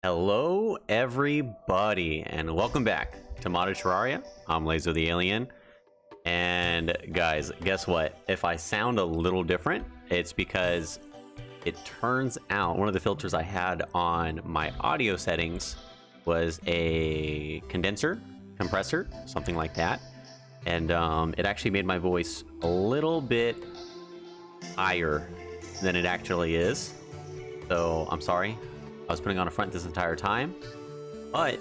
Hello everybody and welcome back to Modded Terraria. I'm Laser the Alien, and guys, guess what? If I sound a little different, it's because it turns out one of the filters I had on my audio settings was a compressor, something like that, and it actually made my voice a little bit higher than it actually is. So I'm sorry. I was putting on a front this entire time, but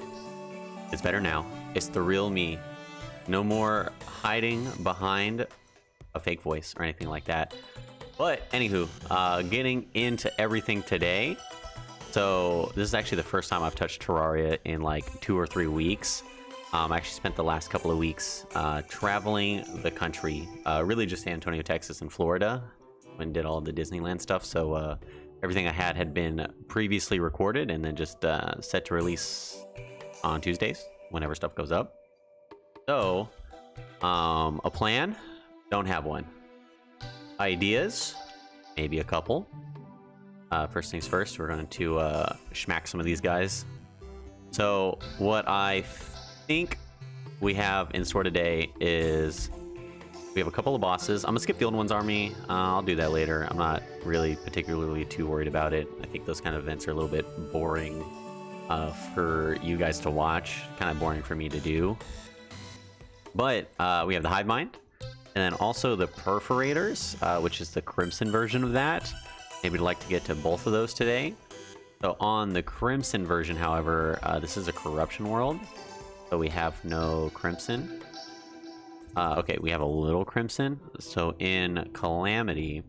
it's better now. It's the real me. No more hiding behind a fake voice or anything like that. But anywho, getting into everything today. So this is actually the first time I've touched Terraria in like 2 or 3 weeks. I actually spent the last couple of weeks traveling the country, really just San Antonio, Texas, and Florida, when did all the Disneyland stuff. So everything I had been previously recorded and then just set to release on Tuesdays whenever stuff goes up. So, a plan? Don't have one. Ideas? Maybe a couple. First things first, we're going to schmack some of these guys. So, what I think we have in store today is we have a couple of bosses. I'm gonna skip the old one's army. I'll do that later. I'm not really particularly too worried about it. I think those kind of events are a little bit boring for you guys to watch. Kind of boring for me to do. But we have the hive mind, and then also the perforators, which is the crimson version of that. Maybe we'd like to get to both of those today. So on the crimson version, however, this is a corruption world, so we have no crimson. Okay, we have a little crimson. So in Calamity,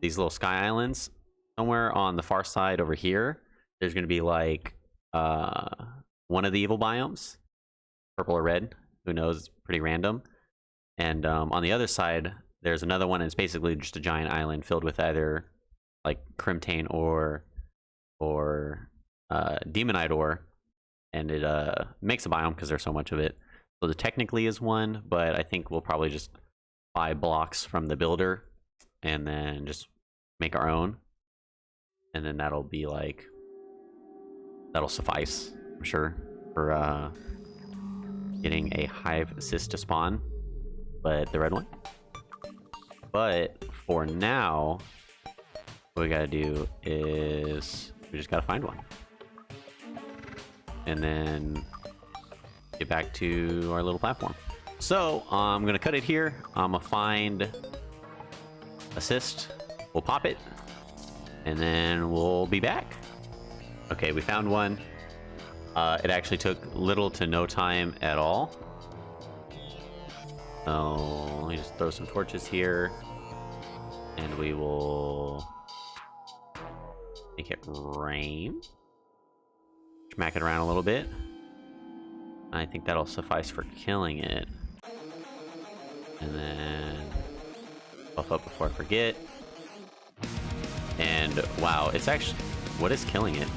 these little sky islands, somewhere on the far side over here, there's going to be like one of the evil biomes, purple or red, who knows, it's pretty random. And on the other side, there's another one, and it's basically just a giant island filled with either like crimtane or demonite ore, and it makes a biome because there's so much of it. So there technically is one, but I think we'll probably just buy blocks from the builder and then just make our own. And then that'll be like, that'll suffice, I'm sure, for getting a hive assist to spawn, but the red one. But for now, what we gotta do is we just gotta find one. And then get back to our little platform. So I'm gonna cut it here. I'm gonna find assist, we'll pop it, and then we'll be back. Okay, we found one. It actually took little to no time at all. So let me just throw some torches here, and we will make it rain. Smack it around a little bit. I think that'll suffice for killing it. And then buff up before I forget. And wow, it's actually, what is killing it?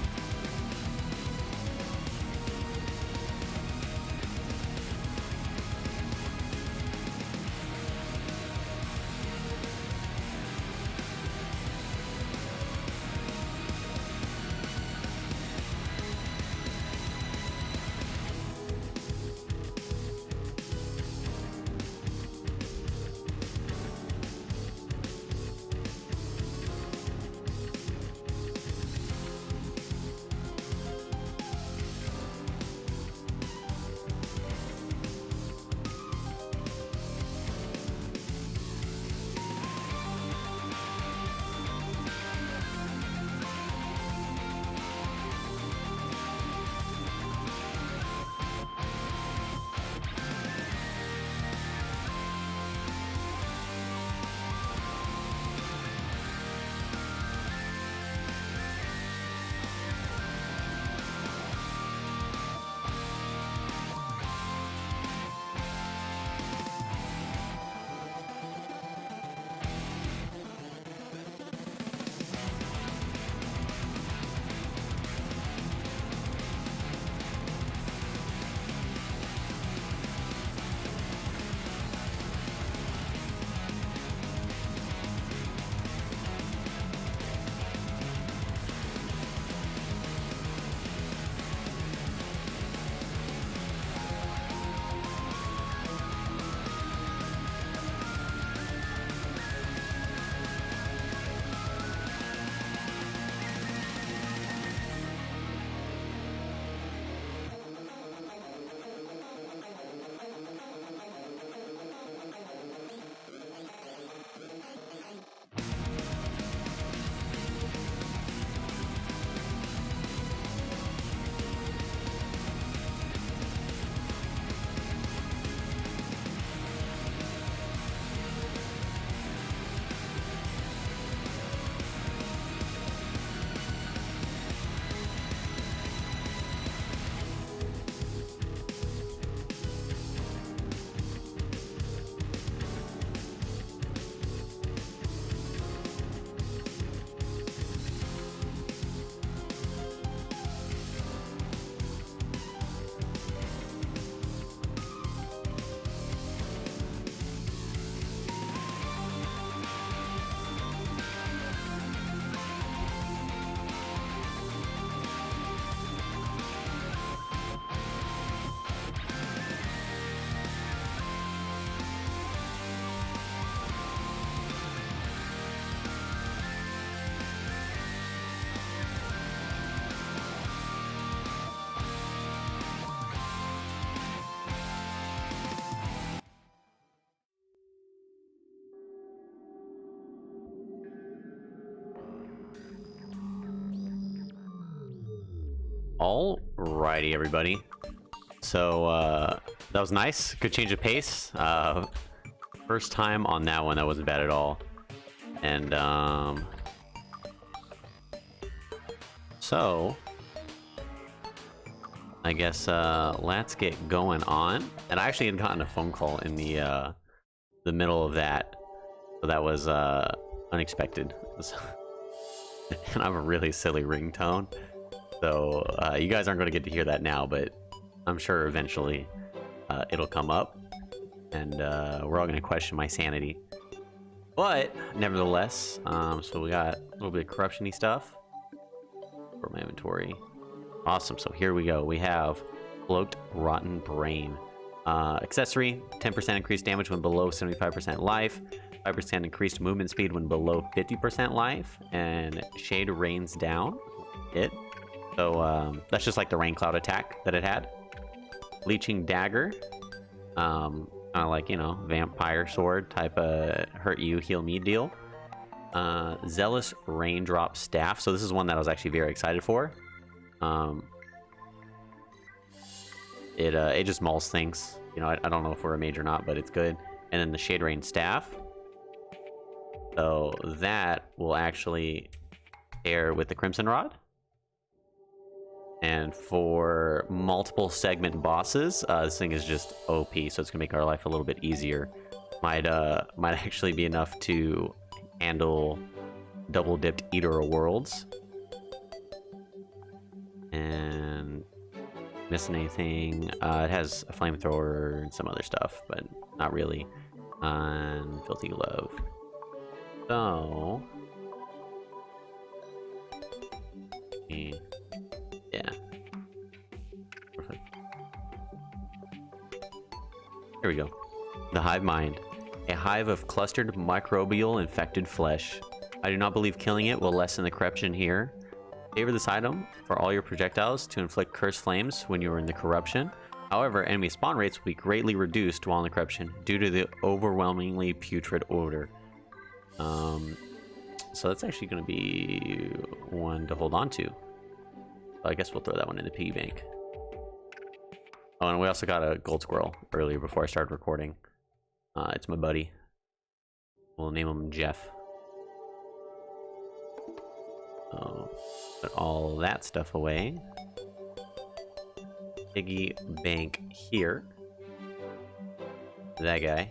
Alrighty, everybody. So that was nice. Good change of pace. First time on that one, that wasn't bad at all. And so I guess let's get going on. And I actually had gotten a phone call in the middle of that, so that was unexpected. And I have a really silly ringtone, so you guys aren't going to get to hear that now, but I'm sure eventually it'll come up, and we're all going to question my sanity. But nevertheless, so we got a little bit of corruption-y stuff for my inventory. Awesome. So here we go. We have Cloaked Rotten Brain. Accessory, 10% increased damage when below 75% life, 5% increased movement speed when below 50% life, and Shade Rains Down. So that's just like the Rain Cloud attack that it had. Leeching Dagger. Kind of like, you know, vampire sword type of hurt you, heal me deal. Zealous Raindrop Staff. So this is one that I was actually very excited for. It just mauls things. You know, I don't know if we're a mage or not, but it's good. And then the Shade Rain Staff. So that will actually pair with the Crimson Rod. And for multiple segment bosses, this thing is just OP, so it's gonna make our life a little bit easier. Might actually be enough to handle double dipped Eater of Worlds. And missing anything? It has a flamethrower and some other stuff, but not really. And Filthy Glove. So yeah. Perfect. Here we go. The Hive Mind. A hive of clustered microbial infected flesh. I do not believe killing it will lessen the corruption here. Favor this item for all your projectiles to inflict cursed flames when you are in the corruption. However, enemy spawn rates will be greatly reduced while in the corruption due to the overwhelmingly putrid odor. So that's actually going to be one to hold on to. I guess we'll throw that one in the piggy bank. Oh, and we also got a gold squirrel earlier before I started recording. It's my buddy. We'll name him Jeff. Put all that stuff away. Piggy bank here. That guy.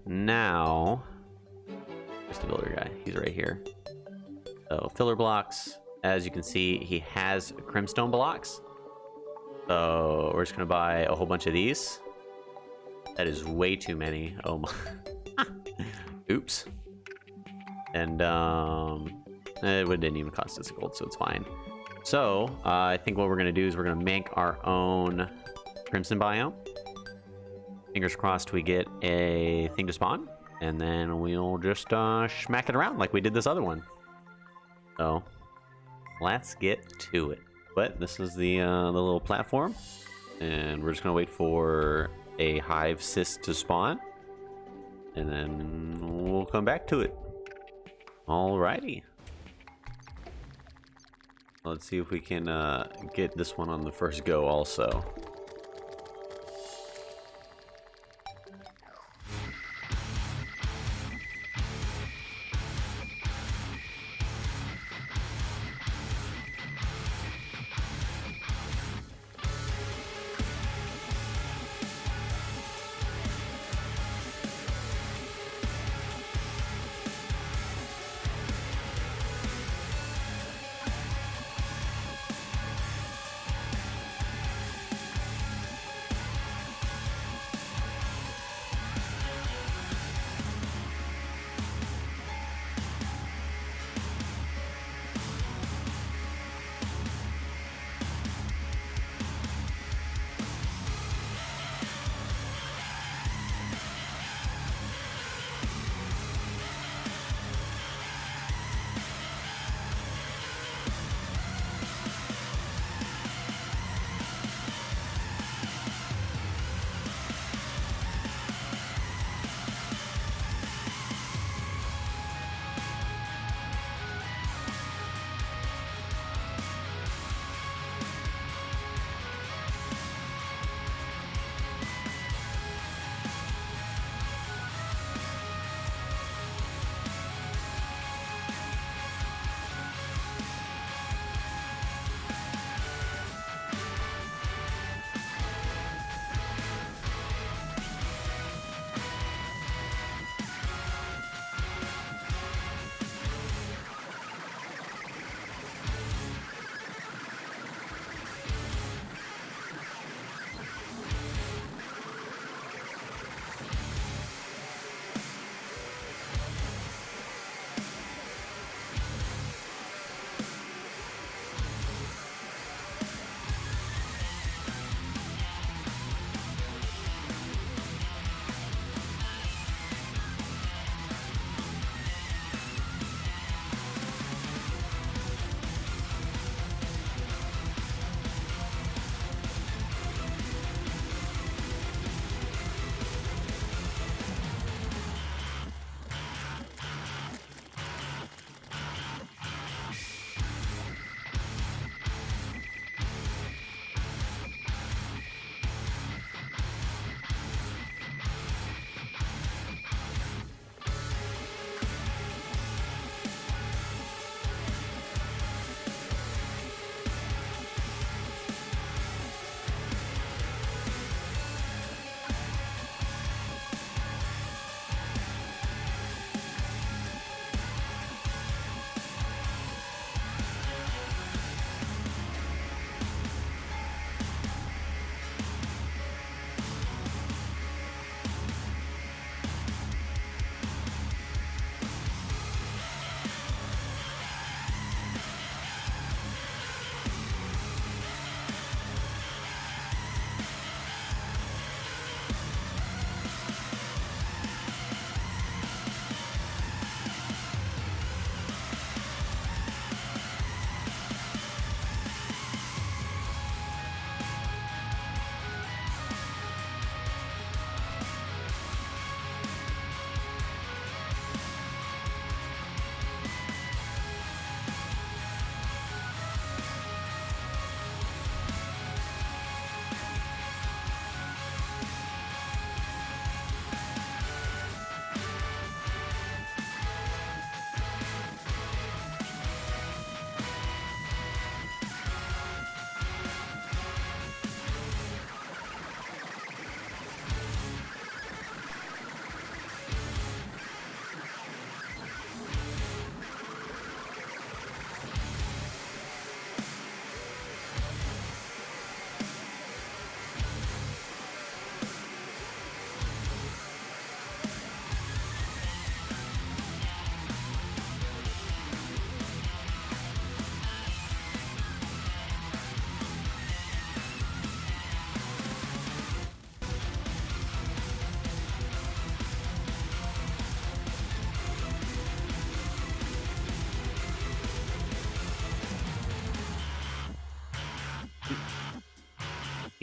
Now, where's the builder guy? He's right here. So filler blocks. As you can see, he has crimstone blocks. So we're just gonna buy a whole bunch of these. That is way too many. Oh my. Oops. And it didn't even cost us gold, so it's fine. So I think what we're gonna do is we're gonna make our own crimson biome. Fingers crossed we get a thing to spawn, and then we'll just smack it around like we did this other one. So let's get to it. But this is the little platform, and we're just gonna wait for a hive cyst to spawn, and then we'll come back to it. Alrighty. Let's see if we can get this one on the first go also.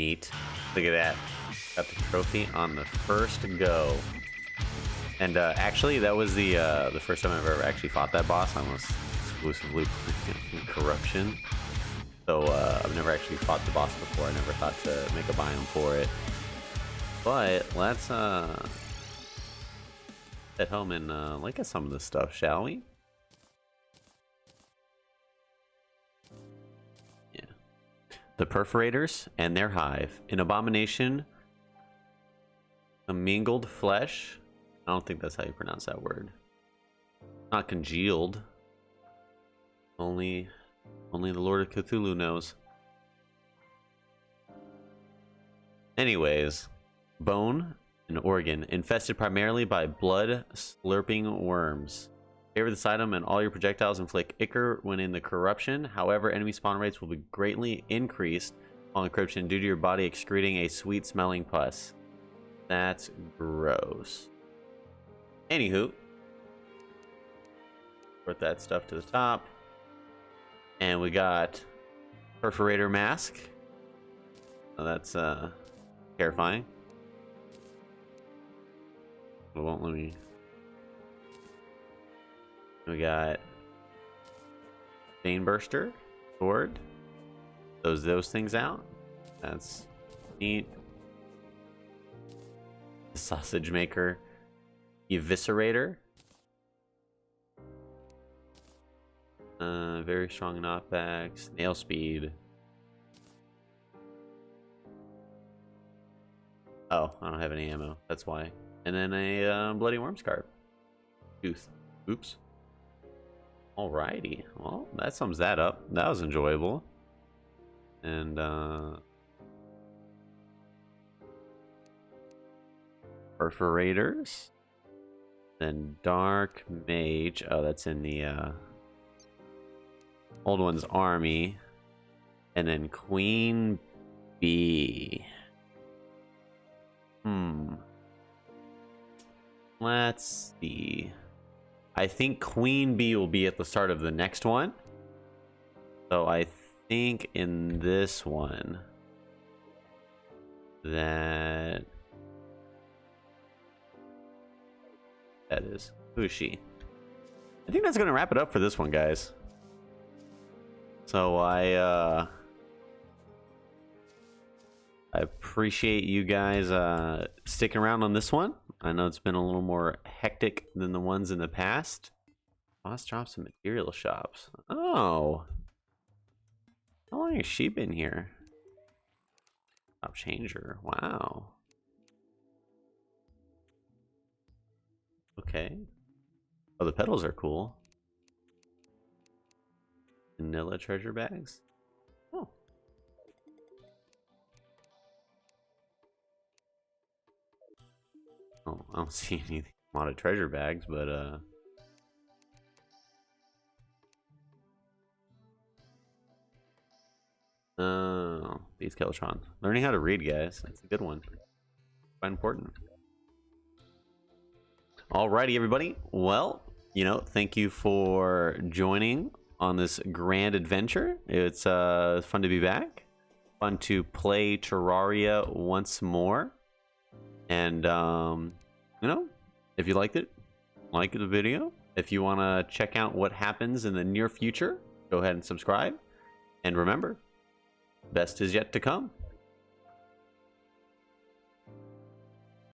Neat. Look at that. Got the trophy on the first go. And actually, that was the first time I've ever actually fought that boss. I almost exclusively in corruption. So I've never actually fought the boss before. I never thought to make a biome for it. But let's head home and look at some of this stuff, shall we? Yeah. The Perforators and their hive. An abomination, commingled flesh. I don't think that's how you pronounce that word. Not congealed. Only the Lord of Cthulhu knows. Anyways, bone and organ infested primarily by blood slurping worms. Favor this item and all your projectiles inflict ichor when in the corruption. However, enemy spawn rates will be greatly increased on encryption due to your body excreting a sweet smelling pus. That's gross. Anywho, put that stuff to the top. And we got Perforator Mask. Oh, that's terrifying. It won't let me. We got Vein Burster, Sword. Those things out. That's neat. The Sausage Maker, Eviscerator. Very strong knockback, snail speed. Oh, I don't have any ammo. That's why. And then a bloody worm scarf. Tooth. Oops. Alrighty. Well, that sums that up. That was enjoyable. And Perforators. Then Dark Mage. Oh, that's in the Old One's army. And then Queen Bee. Let's see. I think Queen Bee will be at the start of the next one. So I think in this one that is. Who is she? I think that's gonna wrap it up for this one, guys. So I appreciate you guys sticking around on this one. I know it's been a little more hectic than the ones in the past. Boss drops some material shops. Oh. How long has she been here? Shop changer. Wow. Okay. Oh, the petals are cool. Vanilla treasure bags. Oh. Oh, I don't see any modded treasure bags, but oh, these Keldrons. Learning how to read, guys. That's a good one. Quite important. Alrighty, everybody. Well, you know, thank you for joining on this grand adventure. It's fun to be back. Fun to play Terraria once more. And, you know, if you liked it, like the video. If you want to check out what happens in the near future, go ahead and subscribe. And remember, best is yet to come.